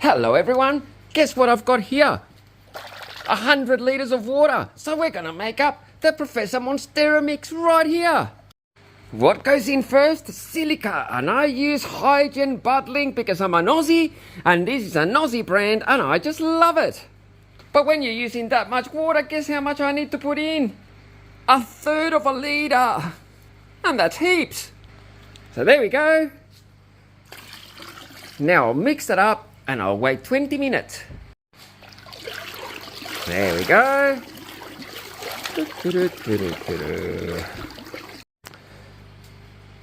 Hello everyone, guess what I've got here? 100 litres of water, so we're gonna make up the Professor Monstera mix right here. What goes in first? Silica, and I use Hygiene Buddling because I'm an Aussie, and this is an Aussie brand, and I just love it. But when you're using that much water, guess how much I need to put in? 1/3 of a litre, and that's heaps. So there we go. Now I'll mix it up and I'll wait 20 minutes. There we go.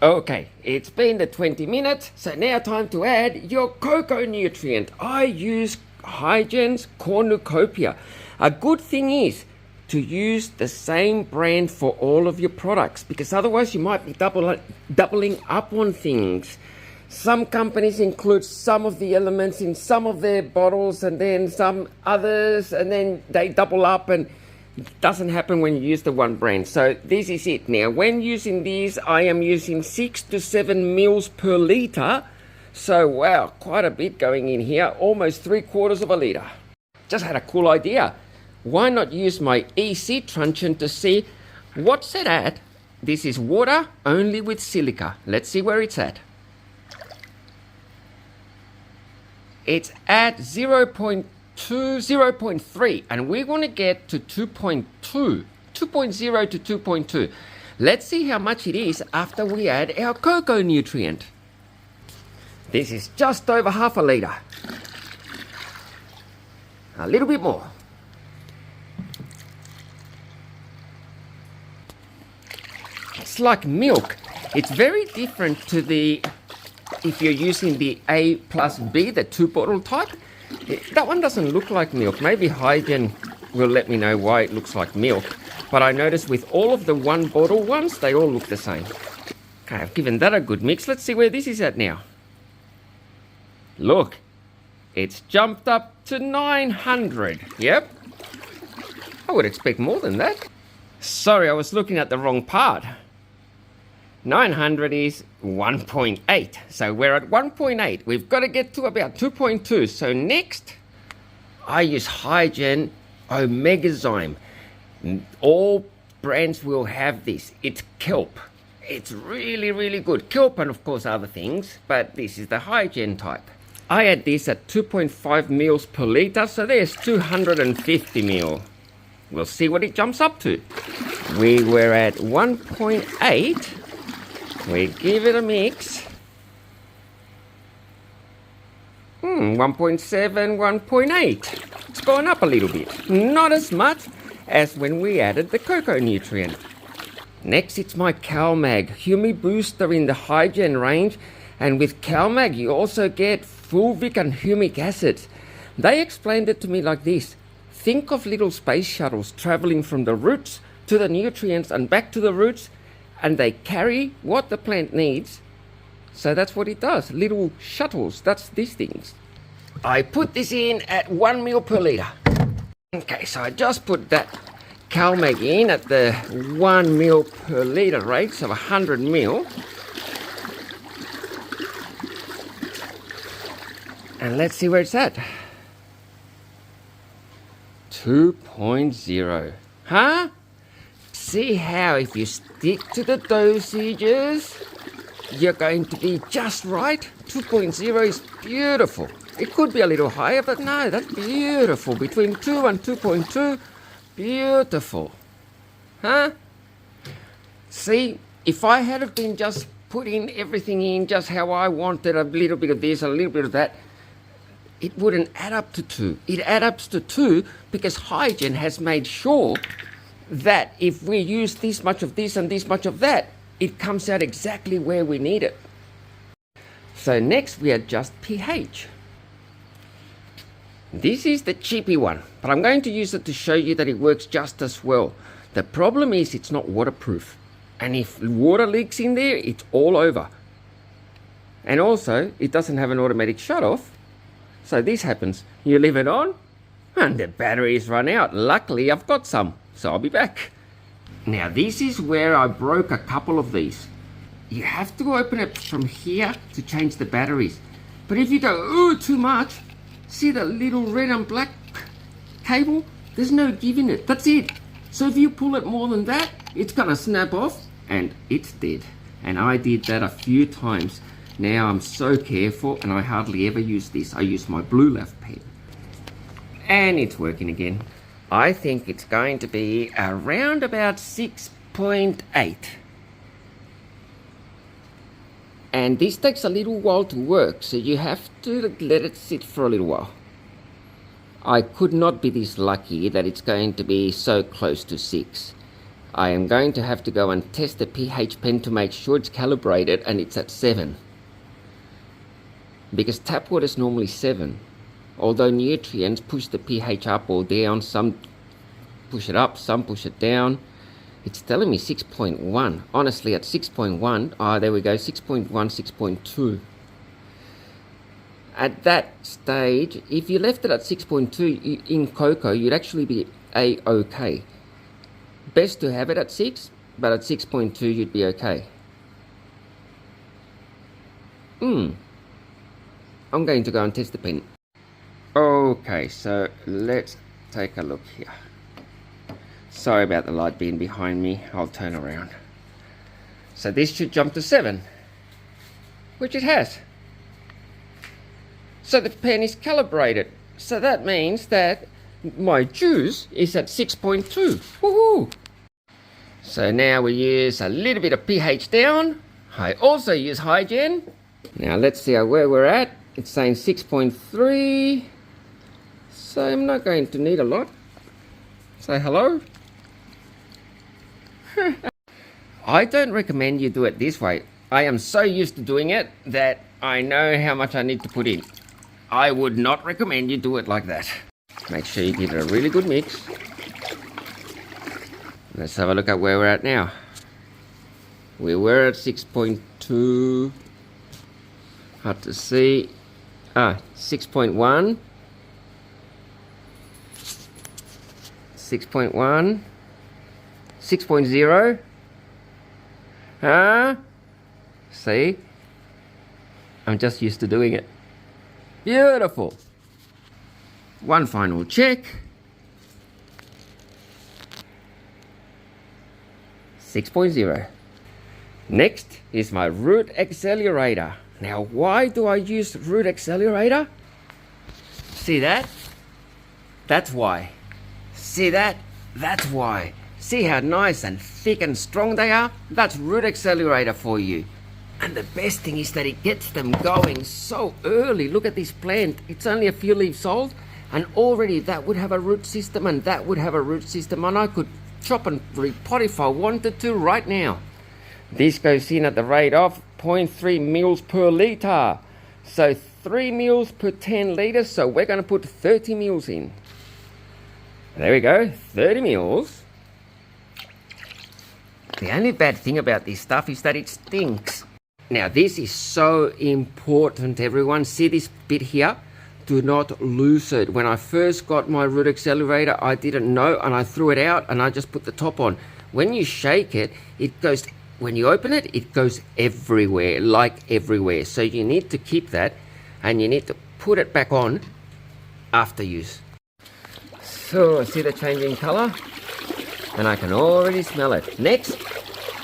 Okay, it's been the 20 minutes, so now time to add your cocoa nutrient. I use Hygiene's Cornucopia. A good thing is to use the same brand for all of your products, because otherwise you might be doubling up on things. Some companies include some of the elements in some of their bottles and then some others, and then they double up, and it doesn't happen when you use the one brand. So this is it. Now when using these, I am using 6 to 7 mils per litre. So wow, quite a bit going in here, almost 3/4 of a litre. Just had a cool idea. Why not use my EC truncheon to see what's it at? This is water only with silica. Let's see where it's at. It's at 0.2, 0.3, and we want to get to 2.2, 2.0 to 2.2. Let's see how much it is after we add our cocoa nutrient. This is just over half a litre. A little bit more. It's like milk. It's very different to if you're using the A plus B, the 2-bottle type. That one doesn't look like milk. Maybe Hygiene will let me know why it looks like milk. But I noticed with all of the 1-bottle ones, they all look the same. Okay, I've given that a good mix. Let's see where this is at now. Look, it's jumped up to 900. Yep. I would expect more than that. Sorry, I was looking at the wrong part. 900 is 1.8. So we're at 1.8. We've got to get to about 2.2. So next, I use Hygiene Omegazyme. All brands will have this. It's kelp. It's really, really good. Kelp and of course other things, but this is the Hygiene type. I add this at 2.5 mils per litre, so there's 250 mil. We'll see what it jumps up to. We were at 1.8. We give it a mix. 1.7, 1.8. It's gone up a little bit. Not as much as when we added the cocoa nutrient. Next, it's my CalMag Humi Booster in the Hygiene range. And with CalMag, you also get fulvic and humic acids. They explained it to me like this. Think of little space shuttles traveling from the roots to the nutrients and back to the roots, and they carry what the plant needs. So that's what it does. Little shuttles, that's these things. I put this in at 1 mil per litre. Okay, so I just put that CalMag in at the 1 mil per litre rate, so 100 mil. And let's see where it's at. 2.0. Huh? See how if you stick to the dosages, you're going to be just right? 2.0 is beautiful. It could be a little higher, but no, that's beautiful. Between 2 and 2.2, beautiful. Huh? See, if I had have been just putting everything in just how I wanted, a little bit of this, a little bit of that, it wouldn't add up to 2. It adds up to 2 because Hygiene has made sure that if we use this much of this and this much of that, it comes out exactly where we need it. So next we adjust pH. This is the cheapy one, but I'm going to use it to show you that it works just as well. The problem is it's not waterproof. And if water leaks in there, it's all over. And also, it doesn't have an automatic shut-off. So this happens. You leave it on, and the batteries run out. Luckily, I've got some, so I'll be back. Now, this is where I broke a couple of these. You have to open it from here to change the batteries. But if you go, ooh, too much, See the little red and black cable? There's no give in it. That's it. So if you pull it more than that, it's gonna snap off and it's dead. And I did that a few times. Now I'm so careful and I hardly ever use this. I use my blue leaf pen. And it's working again. I think it's going to be around about 6.8. And this takes a little while to work, so you have to let it sit for a little while. I could not be this lucky that it's going to be so close to 6. I am going to have to go and test the pH pen to make sure it's calibrated and it's at 7. Because tap water is normally 7. Although nutrients push the pH up or down, some push it up, some push it down. It's telling me 6.1. Honestly, at 6.1, there we go, 6.1, 6.2. At that stage, if you left it at 6.2 in cocoa, you'd actually be A-okay. Best to have it at 6, but at 6.2 you'd be okay. I'm going to go and test the pen. Okay, so let's take a look here. Sorry about the light being behind me. I'll turn around. So this should jump to 7, which it has. So the pen is calibrated. So that means that my juice is at 6.2. Woohoo! So now we use a little bit of pH down. I also use Hygiene. Now let's see where we're at. It's saying 6.3. So I'm not going to need a lot. Say hello. I don't recommend you do it this way. I am so used to doing it that I know how much I need to put in. I would not recommend you do it like that. Make sure you give it a really good mix. Let's have a look at where we're at now. We were at 6.2. Hard to see. 6.1. 6.1. 6.0. See? I'm just used to doing it. Beautiful. One final check. 6.0. Next is my root accelerator. Now, why do I use root accelerator? See that? That's why. See that? That's why. See how nice and thick and strong they are? That's root accelerator for you. And the best thing is that it gets them going so early. Look at this plant. It's only a few leaves old, and already that would have a root system and that would have a root system, and I could chop and repot if I wanted to right now. This goes in at the rate of 0.3 mils per litre. So 3 mils per 10 litres, so we're going to put 30 mils in. There we go, 30 mils. The only bad thing about this stuff is that it stinks. Now this is so important, everyone. See this bit here? Do not lose it. When I first got my root accelerator, I didn't know and I threw it out and I just put the top on. When you shake it, it goes, when you open it, it goes everywhere, like everywhere. So you need to keep that and you need to put it back on after use. So see the changing color? And I can already smell it. Next,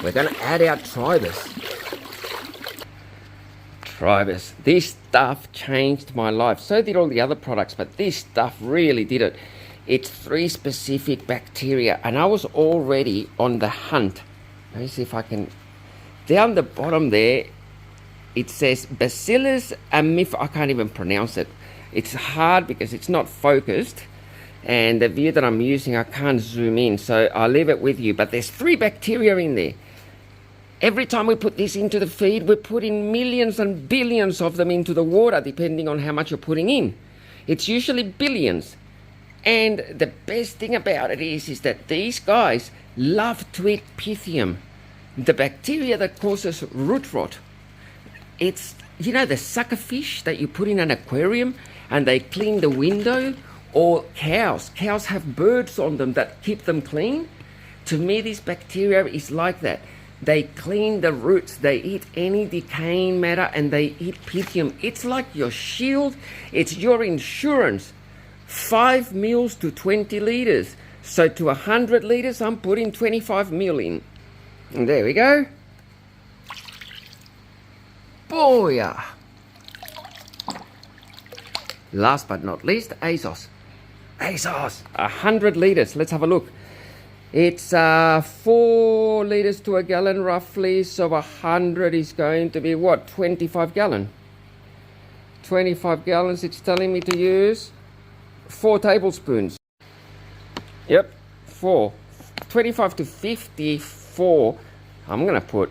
we're going to add our tribus. Tribus. This stuff changed my life. So did all the other products, but this stuff really did it. It's 3 specific bacteria, and I was already on the hunt. Let me see if I can... Down the bottom there, it says Bacillus amif... I can't even pronounce it. It's hard because it's not focused, and the view that I'm using, I can't zoom in, so I'll leave it with you. But there's 3 bacteria in there. Every time we put this into the feed, we're putting millions and billions of them into the water, depending on how much you're putting in. It's usually billions. And the best thing about it is that these guys love to eat pythium, the bacteria that causes root rot. It's, you know, the suckerfish that you put in an aquarium and they clean the window, or cows. Cows have birds on them that keep them clean. To me, this bacteria is like that. They clean the roots, they eat any decaying matter, and they eat pythium. It's like your shield, it's your insurance. 5 mils to 20 litres. So to 100 litres, I'm putting 25 mil in. And there we go. Booyah! Last but not least, ASOS. ASOS! 100 litres. Let's have a look. It's 4 litres to a gallon roughly, so 100 is going to be what? 25 gallon. 25 gallons, it's telling me to use 4 tablespoons. Yep, 4. 25 to 54. I'm going to put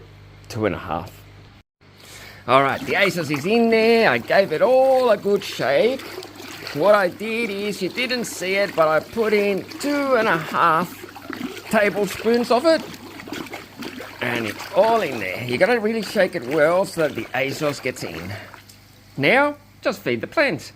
2.5. Alright, the ASOS is in there. I gave it all a good shake. What I did is, you didn't see it, but I put in 2.5 tablespoons of it. And it's all in there. You got to really shake it well so that the ASOS gets in. Now, just feed the plants.